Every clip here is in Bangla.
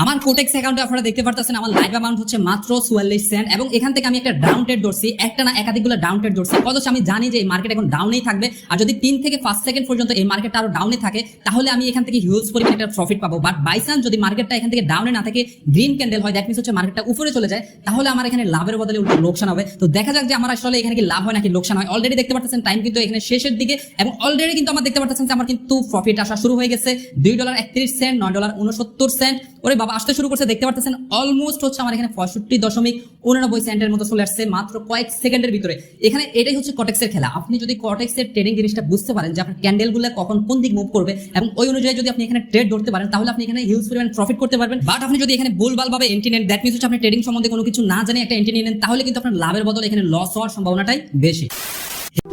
আমার কোটেক্স অ্যাকাউন্টে আপনারা দেখতে পারতেছেন আমার লাইভ অ্যামাউন্ট হচ্ছে মাত্র 44 সেন্ট এবং এখান থেকে আমি একটা ডাউন ট্রেড ধরছি, একটা না একাধিকগুলো ডাউন ট্রেড ধরছি। অথচ আমি জানি যে এই মার্কেট এখন ডাউনেই থাকবে, আর যদি 3 থেকে 5 সেকেন্ড পর্যন্ত এই মার্কেটটা আরো ডাউনে থাকে তাহলে আমি এখান থেকে হিউজ পরিমাণে একটা প্রফিট পাবো। বাট বাই চান্স যদি মার্কেটটা এখান থেকে ডাউনে না থাকে, গ্রিন ক্যান্ডেল হয়, দ্যাট মিন্স হচ্ছে মার্কেটটা উপরে চলে যায়, তাহলে আমার এখানে লাভের বদলে উল্টো লোকসান হবে। তো দেখা যাক যে আমার আসলে এখানে কি লাভ হয় নাকি লোকসান হয়। অলরেডি দেখতে পাচ্ছেন টাইম কিন্তু এখানে শেষের দিকে এবং অলরেডি কিন্তু আমার দেখতে পাচ্ছেন যে আমার কিন্তু প্রফিট আসা শুরু হয়ে গেছে। $2.31, $9.69। ওরে বাবা, আসতে শুরু করছে। দেখতে পাচ্ছেন অলমোস্ট হচ্ছে আমার এখানে 65.89 সেন্টের মতো চলে আসছে মাত্র কয়েক সেকেন্ডের ভিতরে। এখানে এটাই হচ্ছে কটেক্সের খেলা। আপনি যদি কটেক্সের ট্রেডিং জিনিসটা বুঝতে পারেন যে আপনার ক্যান্ডেলগুলো কখন কোন দিক মুভ করবে এবং ওই অনুযায়ী যদি আপনি এখানে ট্রেড ধরতে পারেন তাহলে আপনি এখানে হিউজ পরিমাণ প্রফিট করতে পারবেন। বাট আপনি যদি এখানে ভুলভাল ভাবে এন্ট্রি নেন, দ্যাট মিন্স হচ্ছে আপনি ট্রেডিং সম্বন্ধে কোনো কিছু না জানে একটা এন্ট্রি নেন, তাহলে কিন্তু আপনার লাভের বদলে এখানে লস হওয়ার সম্ভাবনাটাই বেশি।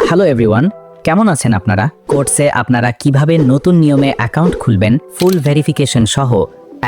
হ্যালো এভরিওয়ান, কেমন আছেন আপনারা? কোর্সে আপনারা কিভাবে নতুন নিয়মে অ্যাকাউন্ট খুলবেন ফুল ভেরিফিকেশন সহ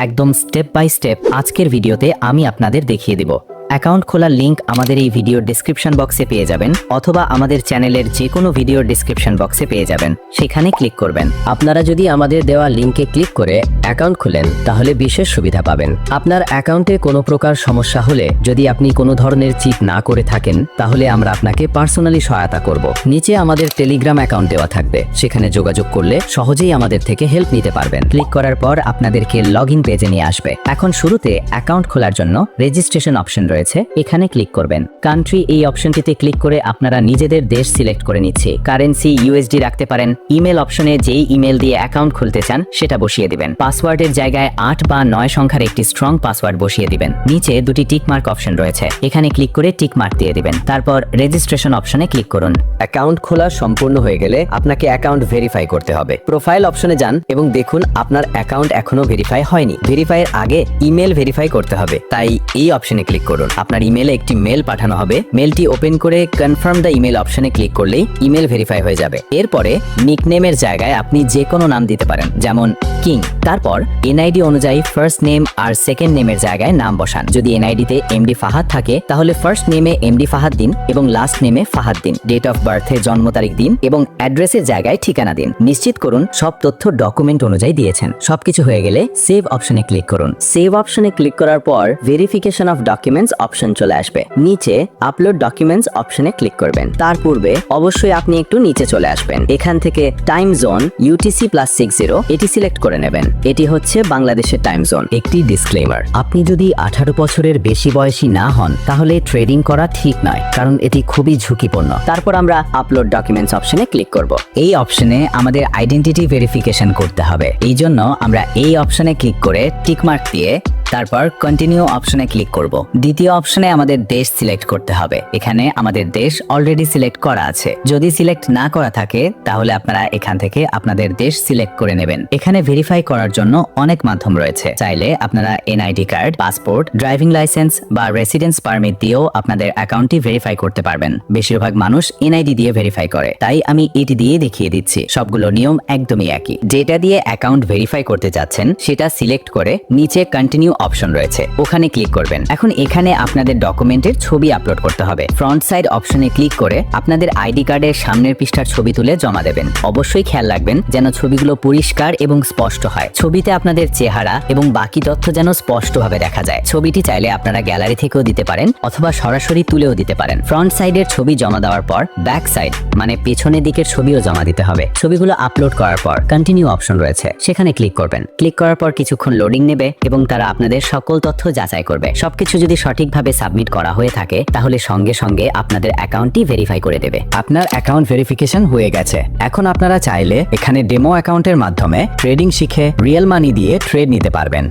একদম স্টেপ বাই স্টেপ আজকের ভিডিওতে আমি আপনাদের দেখিয়ে দিব। অ্যাকাউন্ট খোলার লিংক আমাদের এই ভিডিওর ডেসক্রিপশন বক্সে পেয়ে যাবেন অথবা আমাদের চ্যানেলের যে কোনো ভিডিওর ডেসক্রিপশন বক্সে পেয়ে যাবেন, সেখানে ক্লিক করবেন। আপনারা যদি আমাদের দেওয়া লিংকে ক্লিক করে অ্যাকাউন্ট খুলেন তাহলে বিশেষ সুবিধা পাবেন। আপনার অ্যাকাউন্টে কোনো প্রকার সমস্যা হলে যদি আপনি কোনো ধরনের চিট না করে থাকেন তাহলে আমরা আপনাকে পার্সোনালি সহায়তা করব। নিচে আমাদের টেলিগ্রাম অ্যাকাউন্ট দেওয়া থাকবে, সেখানে যোগাযোগ করলে সহজেই আমাদের থেকে হেল্প নিতে পারবেন। ক্লিক করার পর আপনাদেরকে লগ ইন পেজে নিয়ে আসবে। এখন শুরুতে অ্যাকাউন্ট খোলার জন্য রেজিস্ট্রেশন অপশন রয়েছে, এখানে ক্লিক করবেন। কান্ট্রি এই অপশনটিতে ক্লিক করে আপনারা নিজেদের দেশ সিলেক্ট করে নিচ্ছে। কারেন্সি ইউএসডি রাখতে পারেন। ইমেল অপশনে যেই ইমেল দিয়ে অ্যাকাউন্ট খুলতে চান সেটা বসিয়ে দিবেন। পাসওয়ার্ডের জায়গায় 8 বা 9 সংখ্যার একটি স্ট্রং পাসওয়ার্ড বসিয়ে দিবেন। নিচে দুটি টিক মার্ক অপশন রয়েছে, এখানে ক্লিক করে টিক মার্ক দিয়ে দিবেন। তারপর রেজিস্ট্রেশন অপশনে ক্লিক করুন। অ্যাকাউন্ট খোলা সম্পূর্ণ হয়ে গেলে আপনাকে অ্যাকাউন্ট ভেরিফাই করতে হবে। প্রোফাইল অপশনে যান এবং দেখুন আপনার অ্যাকাউন্ট এখনো ভেরিফাই হয়নি। ভেরিফাইয়ের আগে ইমেল ভেরিফাই করতে হবে, তাই এই অপশনে ক্লিক করুন। আপনার ইমেলে একটি মেল পাঠানো হবে। মেলটি ওপেন করে কনফার্ম দ্য ইমেল অপশনে ক্লিক করলেই ইমেল ভেরিফাই হয়ে যাবে। এরপরে নিকনেমের জায়গায় আপনি যে কোনো নাম দিতে পারেন, যেমন কিং। তারপর এনআইডি অনুযায়ী ফার্স্ট নেম আর সেকেন্ড নেমের জায়গায় নাম বসান। যদি এনআইডিতে এমডি ফাহাদ থাকে তাহলে ফার্স্ট নেমে এমডি ফাহাদ দিন এবং লাস্ট নেমে ফাহাদ দিন। ডেট অফ বার্থে জন্ম তারিখ দিন এবং অ্যাড্রেসের জায়গায় ঠিকানা দিন। নিশ্চিত করুন সব তথ্য ডকুমেন্ট অনুযায়ী দিয়েছেন। সবকিছু হয়ে গেলে সেভ অপশনে ক্লিক করুন। সেভ অপশনে ক্লিক করার পর ভেরিফিকেশন অফ ডকুমেন্টস অপশন চলে আসবে। নিচে আপলোড ডকুমেন্টস অপশনে ক্লিক করবেন। তার পূর্বে অবশ্যই আপনি একটু নিচে চলে আসবেন। এখান থেকে টাইম জোন UTC+60 এটি সিলেক্ট করে নেবেন। এটি হচ্ছে বাংলাদেশের টাইম জোন। একটি ডিসক্লেমার, আপনি যদি 18 বছরের বেশি বয়সী না হন তাহলে ট্রেডিং করা ঠিক নয়, কারণ এটি খুবই ঝুঁকিপূর্ণ। তারপর আমরা আপলোড ডকুমেন্টস অপশনে ক্লিক করব। এই অপশনে আমাদের আইডেন্টিটি ভেরিফিকেশন করতে হবে। এই জন্য আমরা এই অপশনে ক্লিক করে টিক মার্ক দিয়ে তারপর কন্টিনিউ অপশনে ক্লিক করব। দ্বিতীয় অপশনে আমাদের দেশ সিলেক্ট করতে হবে। এখানে আমাদের দেশ অলরেডি সিলেক্ট করা আছে। যদি সিলেক্ট না করা থাকে তাহলে আপনারা এখান থেকে আপনাদের দেশ সিলেক্ট করে নেবেন। এখানে ভেরিফাই করার জন্য অনেক মাধ্যম রয়েছে। চাইলে আপনারা NID card, passport, driving licence বা রেসিডেন্স পারমিট দিয়েও আপনাদের অ্যাকাউন্টটি ভেরিফাই করতে পারবেন। বেশিরভাগ মানুষ এনআইডি দিয়ে ভেরিফাই করে, তাই আমি এটি দিয়ে দেখিয়ে দিচ্ছি। সবগুলো নিয়ম একদমই একই। যেটা দিয়ে অ্যাকাউন্ট ভেরিফাই করতে যাচ্ছেন সেটা সিলেক্ট করে নিচে কন্টিনিউ অপশন রয়েছে, ওখানে ক্লিক করবেন। এখন এখানে আপনাদের ডকুমেন্টের ছবি আপলোড করতে হবে। ফ্রন্ট সাইড অপশনে ক্লিক করে আপনাদের আইডি কার্ডের সামনের পৃষ্ঠার ছবি তুলে জমা দেবেন। অবশ্যই খেয়াল রাখবেন যেন ছবিগুলো পরিষ্কার এবং স্পষ্ট হয়। ছবিতে আপনাদের চেহারা এবং বাকি তথ্য যেন স্পষ্টভাবে দেখা যায়। ছবিটি চাইলে আপনারা গ্যালারি থেকেও দিতে পারেন অথবা সরাসরি তুলেও দিতে পারেন। ফ্রন্ট সাইডের ছবি জমা দেওয়ার পর ব্যাক সাইড মানে পেছনের দিকের ছবিও জমা দিতে হবে। ছবিগুলো আপলোড করার পর কন্টিনিউ অপশন রয়েছে, সেখানে ক্লিক করবেন। ক্লিক করার পর কিছুক্ষণ লোডিং নেবে এবং তারা আপনাদের সকল তথ্য যাচাই করবে। সবকিছু যদি সঠিকভাবে সাবমিট করা হয়ে থাকে তাহলে সঙ্গে সঙ্গে আপনাদের অ্যাকাউন্টটি ভেরিফাই করে দেবে। আপনার অ্যাকাউন্ট ভেরিফিকেশন হয়ে গেছে। এখন আপনারা চাইলে এখানে ডেমো অ্যাকাউন্টের মাধ্যমে ট্রেডিং শিখে রিয়েল মানি দিয়ে ট্রেড নিতে পারবেন।